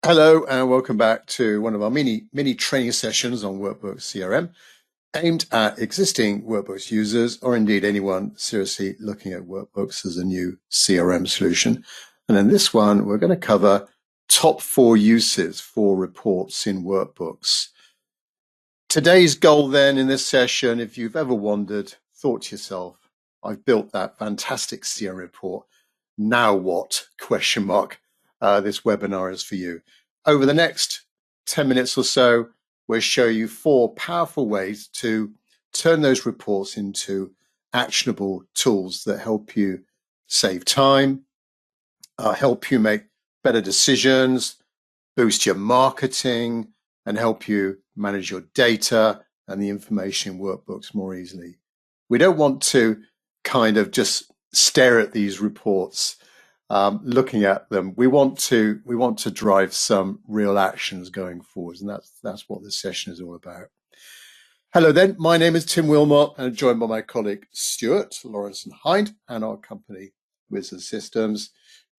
Hello and welcome back to one of our mini training sessions on Workbooks CRM aimed at existing Workbooks users or indeed anyone seriously looking at Workbooks as a new CRM solution. And in this one, we're going to cover top 4 uses for reports in Workbooks. Today's goal then in this session, if you've ever wondered, thought to yourself, I've built that fantastic CRM report. Now what? Question mark. This webinar is for you. Over the next 10 minutes or so, we'll show you 4 powerful ways to turn those reports into actionable tools that help you save time, help you make better decisions, boost your marketing, and help you manage your data and the information in Workbooks more easily. We don't want to kind of just stare at these reports, looking at them. We want to drive some real actions going forward, and that's what this session is all about. Hello then, my name is Tim Wilmot, and I'm joined by my colleague Stuart Lawrence and Hind and our company Wizard Systems.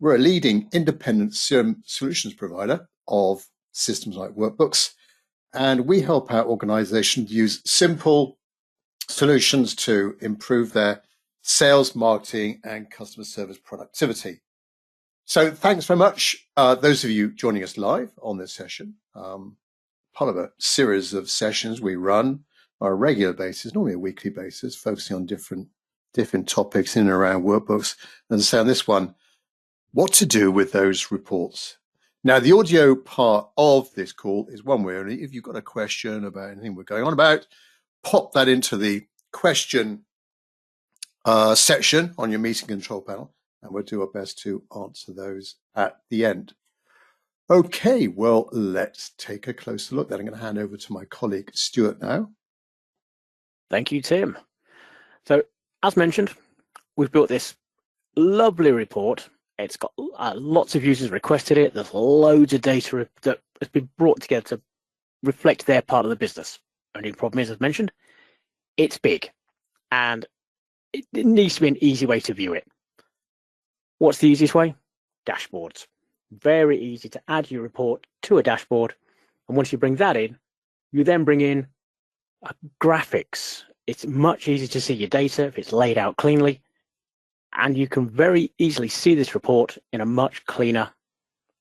We're a leading independent solutions provider of systems like Workbooks, and we help out organizations use simple solutions to improve their sales, marketing, and customer service productivity. So thanks very much, those of you joining us live on this session, part of a series of sessions we run on a regular basis, normally a weekly basis, focusing on different topics in and around Workbooks. And so on this one, what to do with those reports. Now, the audio part of this call is one way only. If you've got a question about anything we're going on about, pop that into the question section on your meeting control panel, and we'll do our best to answer those at the end. Okay, well, let's take a closer look. Then I'm going to hand over to my colleague Stuart now. Thank you, Tim. So, as mentioned, we've built this lovely report. It's got lots of users requested it. There's loads of data that has been brought together to reflect their part of the business. Only problem is, as mentioned, it's big, and it needs to be an easy way to view it. What's the easiest way? Dashboards. Very easy to add your report to a dashboard. And once you bring that in, you then bring in graphics. It's much easier to see your data if it's laid out cleanly. And you can very easily see this report in a much cleaner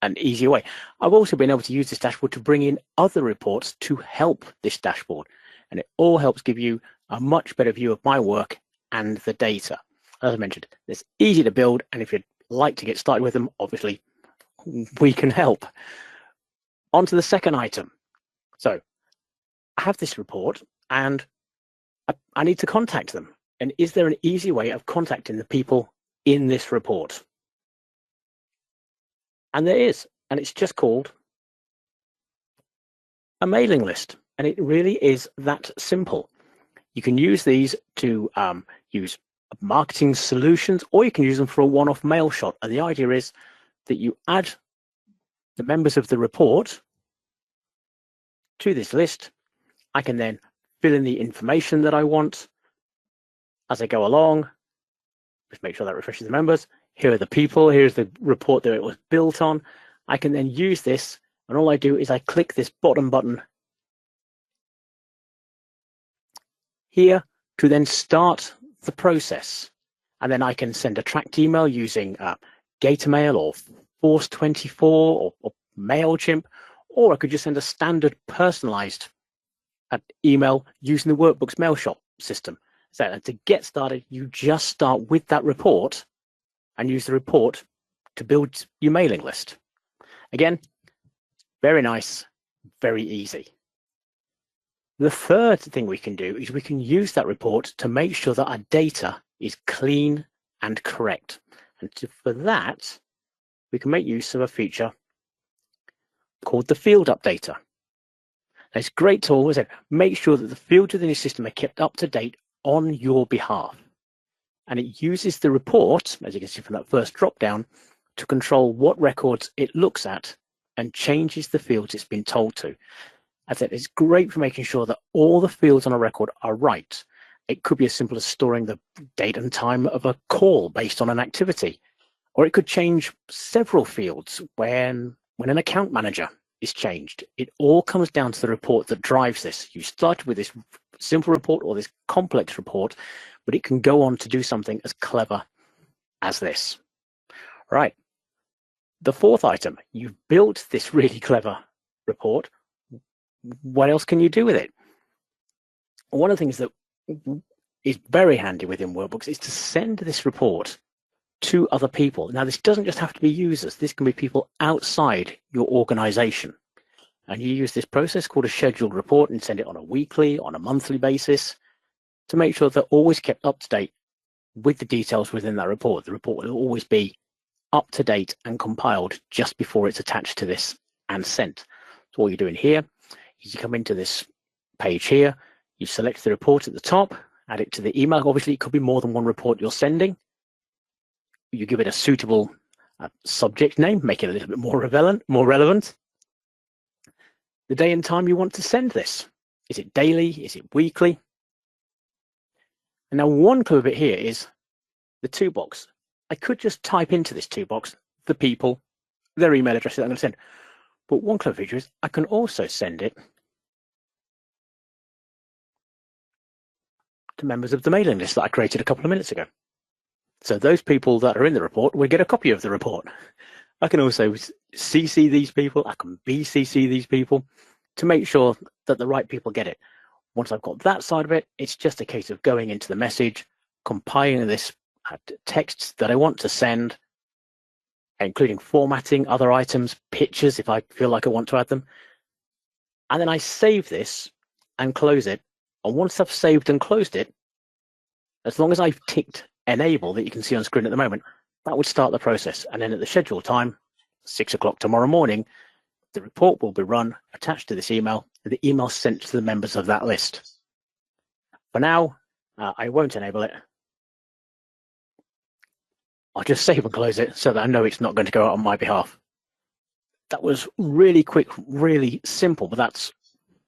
and easier way. I've also been able to use this dashboard to bring in other reports to help this dashboard. And it all helps give you a much better view of my work and the data. As I mentioned, it's easy to build. And if you'd like to get started with them, obviously, we can help. On to the second item. So I have this report and I need to contact them. And is there an easy way of contacting the people in this report? And there is, and it's just called a mailing list. And it really is that simple. You can use these to use marketing solutions, or you can use them for a one-off mail shot. And the idea is that you add the members of the report to this list. I can then fill in the information that I want as I go along. Just make sure that refreshes the members. Here are the people. Here's the report that it was built on. I can then use this, and all I do is I click this bottom button here to then start the process. And then I can send a tracked email using Gatormail or Force24 or MailChimp, or I could just send a standard personalized email using the Workbooks mail shop system. So to get started, you just start with that report and use the report to build your mailing list. Again, very nice, very easy. The third thing we can do is we can use that report to make sure that our data is clean and correct. And for that, we can make use of a feature called the field updater. Now, it's great to always make sure that the fields within your system are kept up to date on your behalf. And it uses the report, as you can see from that first drop down, to control what records it looks at and changes the fields it's been told to. As I said, it's great for making sure that all the fields on a record are right. It could be as simple as storing the date and time of a call based on an activity, or it could change several fields when when an account manager is changed, it all comes down to the report that drives this. You started with this simple report or this complex report, but it can go on to do something as clever as this. Right. The fourth item, you've built this really clever report. What else can you do with it? One of the things that is very handy within Workbooks is to send this report to other people. Now, this doesn't just have to be users. This can be people outside your organization. And you use this process called a scheduled report and send it on a weekly, on a monthly basis to make sure they're always kept up to date with the details within that report. The report will always be up to date and compiled just before it's attached to this and sent. So all you're doing here is you come into this page here, you select the report at the top, add it to the email. Obviously, it could be more than one report you're sending. You give it a suitable subject name, make it a little bit more relevant. The day and time you want to send this. Is it daily? Is it weekly? And now one clever bit here is the to box. I could just type into this to box the people, their email address that I'm going to send. But one clever feature is I can also send it to members of the mailing list that I created a couple of minutes ago. So those people that are in the report will get a copy of the report. I can also CC these people. I can BCC these people to make sure that the right people get it. Once I've got that side of it, it's just a case of going into the message, compiling this text that I want to send, including formatting other items, pictures if I feel like I want to add them. And then I save this and close it. And once I've saved and closed it, as long as I've ticked enable that you can see on screen at the moment, that would start the process. And then at the scheduled time, 6 o'clock tomorrow morning, the report will be run, attached to this email, and the email sent to the members of that list. For now, I won't enable it. I'll just save and close it so that I know it's not going to go out on my behalf. That was really quick, really simple, but that's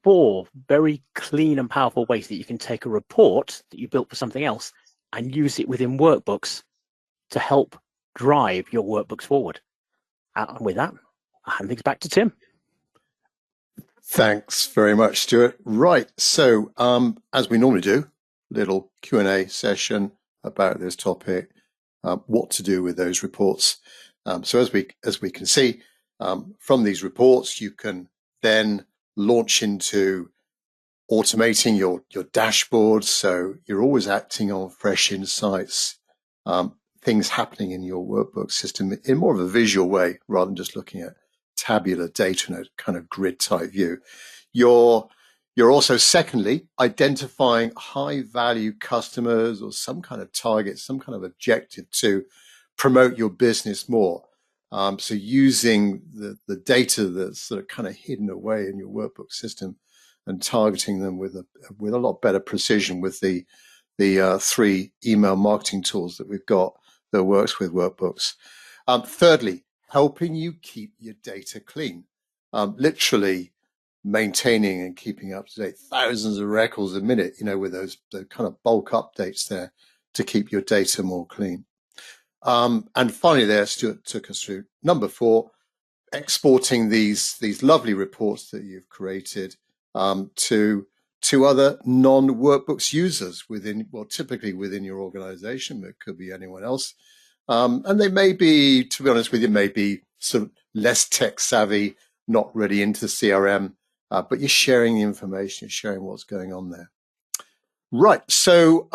4 very clean and powerful ways that you can take a report that you built for something else and use it within Workbooks to help drive your Workbooks forward. And with that, I'll hand things back to Tim. Thanks very much, Stuart. Right. So, as we normally do, little Q&A session about this topic, what to do with those reports. So as we can see, from these reports, you can then launch into automating your dashboard. So you're always acting on fresh insights, things happening in your workbook system in more of a visual way, rather than just looking at tabular data in a kind of grid type view. You're also, secondly, identifying high value customers or some kind of target, some kind of objective to promote your business more. So using the data that's sort of kind of hidden away in your workbook system and targeting them with a lot better precision with the 3 email marketing tools that we've got that works with workbooks. Thirdly, helping you keep your data clean. Literally maintaining and keeping up to date thousands of records a minute, with those kind of bulk updates there to keep your data more clean. And finally there, Stuart took us through number 4, exporting these lovely reports that you've created to other non-Workbooks users typically within your organization, but it could be anyone else. And they may be, to be honest with you, maybe sort of less tech savvy, not really into CRM, but you're sharing the information, you're sharing what's going on there. Right, so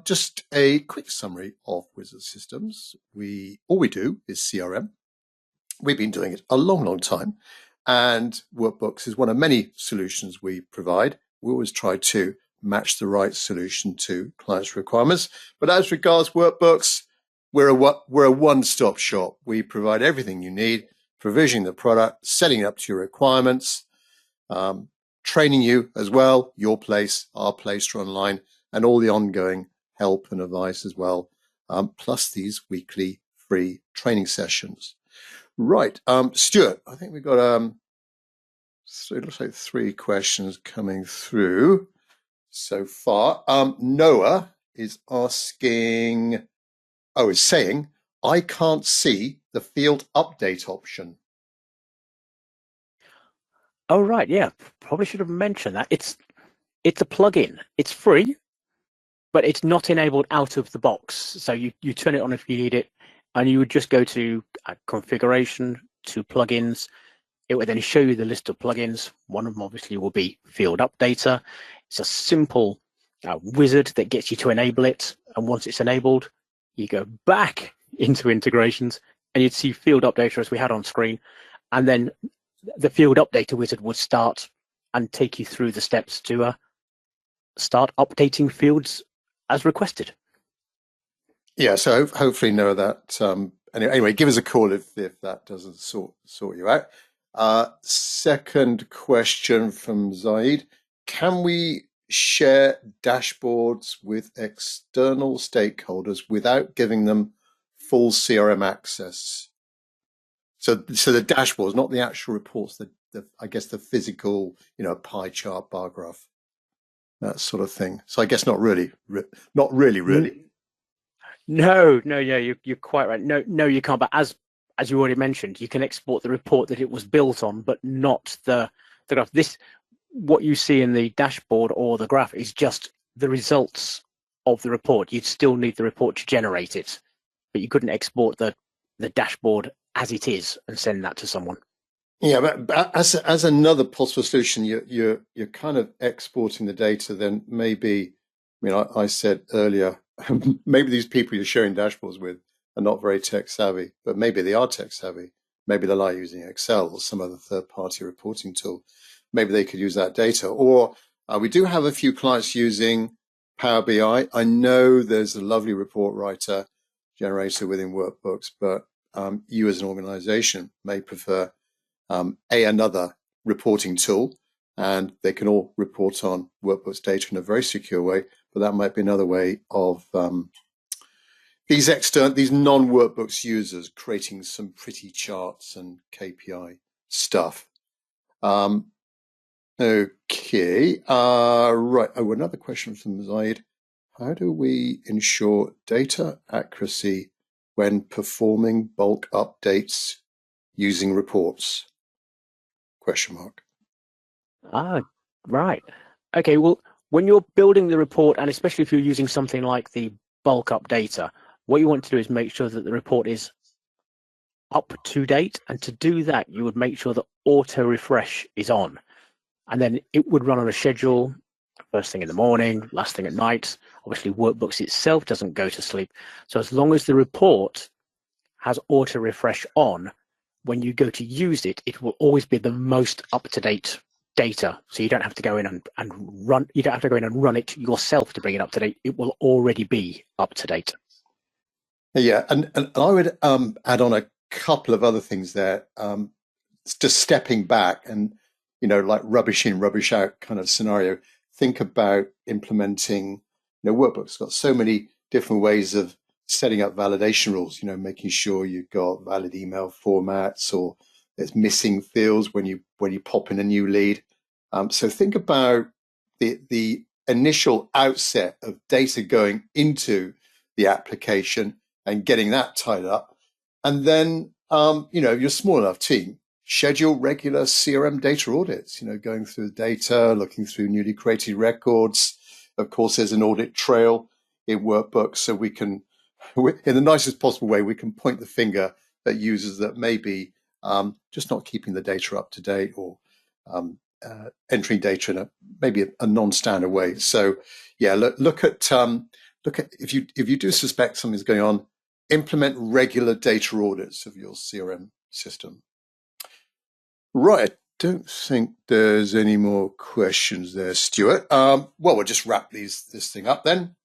just a quick summary of Wizard Systems. All we do is CRM. We've been doing it a long, long time, and Workbooks is one of many solutions we provide. We always try to match the right solution to clients' requirements. But as regards Workbooks, we're a one-stop shop. We provide everything you need, provisioning the product, setting it up to your requirements, training you as well, your place, our place online, and all the ongoing help and advice as well, plus these weekly free training sessions. Right, Stuart, I think we've got so it looks like 3 questions coming through so far. Noah is saying, I can't see the field update option. Oh, right. Yeah. Probably should have mentioned that. It's a plugin. It's free, but it's not enabled out of the box. So you turn it on if you need it, and you would just go to configuration, to plugins. It would then show you the list of plugins. One of them obviously will be Field Updater. It's a simple wizard that gets you to enable it. And once it's enabled, you go back into integrations and you'd see Field Updater as we had on screen. And then the Field Updater wizard would start and take you through the steps to start updating fields as requested. Yeah, so hopefully know that. Anyway, give us a call if that doesn't sort you out. Second question from Zaid: can we share dashboards with external stakeholders without giving them full CRM access? So the dashboards, not the actual reports, the I guess the physical, pie chart, bar graph, that sort of thing. So I guess not really. No, yeah, you're quite right. No, you can't. But as you already mentioned, you can export the report that it was built on, but not the graph. What you see in the dashboard or the graph is just the results of the report. You'd still need the report to generate it, but you couldn't export the dashboard as it is and send that to someone. Yeah, but as another possible solution, you're kind of exporting the data. Then maybe, I said earlier, maybe these people you're sharing dashboards with are not very tech savvy, but maybe they are tech savvy. Maybe they like using Excel or some other third-party reporting tool. Maybe they could use that data. Or we do have a few clients using Power BI. I know there's a lovely report writer generator within Workbooks, but you as an organization may prefer another reporting tool, and they can all report on Workbooks data in a very secure way. But that might be another way of these non-Workbooks users creating some pretty charts and KPI stuff. Okay, right. Oh, another question from Zaid. How do we ensure data accuracy when performing bulk updates using reports? Question mark. Ah, right. Okay, well, when you're building the report, and especially if you're using something like the bulk up data, what you want to do is make sure that the report is up to date. And to do that, you would make sure that auto refresh is on. And then it would run on a schedule, first thing in the morning, last thing at night. Obviously, Workbooks itself doesn't go to sleep. So as long as the report has auto refresh on, when you go to use it, it will always be the most up-to-date data. So you don't have to go in and run. You don't have to go in and run it yourself to bring it up to date. It will already be up to date. Yeah, and I would add on a couple of other things there. Just stepping back and, like rubbish in, rubbish out kind of scenario. Think about implementing, Workbook's got so many different ways of setting up validation rules, making sure you've got valid email formats or there's missing fields when you pop in a new lead. So think about the initial outset of data going into the application and getting that tied up. And then, you're a small enough team, schedule regular CRM data audits, going through the data, looking through newly created records. Of course, there's an audit trail in Workbooks, so we can, in the nicest possible way, we can point the finger at users that may be just not keeping the data up to date or entering data in maybe a non-standard way. So, yeah, look at if you do suspect something's going on, implement regular data audits of your CRM system. Right, I don't think there's any more questions there, Stuart. Well, we'll just wrap this thing up then.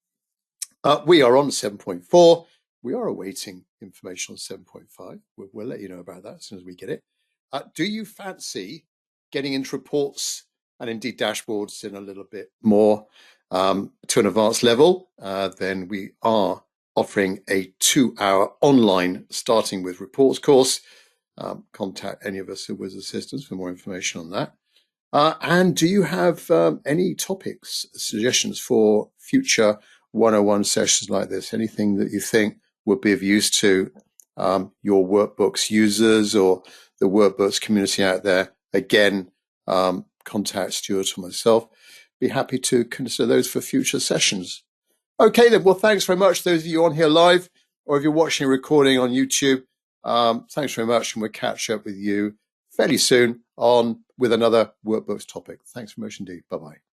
We are on 7.4. We are awaiting information on 7.5. We'll let you know about that as soon as we get it. Do you fancy getting into reports and indeed dashboards in a little bit more to an advanced level? Then we are offering a 2-hour online starting with reports course. Contact any of us at Wiz Assistants for more information on that. And do you have any topics, suggestions for future 101 sessions like this? Anything that you think would be of use to your Workbooks users or the Workbooks community out there? Again, contact Stuart or myself. Be happy to consider those for future sessions. Okay, then. Well, thanks very much, those of you on here live, or if you're watching a recording on YouTube. Thanks very much, and we'll catch up with you fairly soon with another Workbooks topic. Thanks very much indeed. Bye-bye.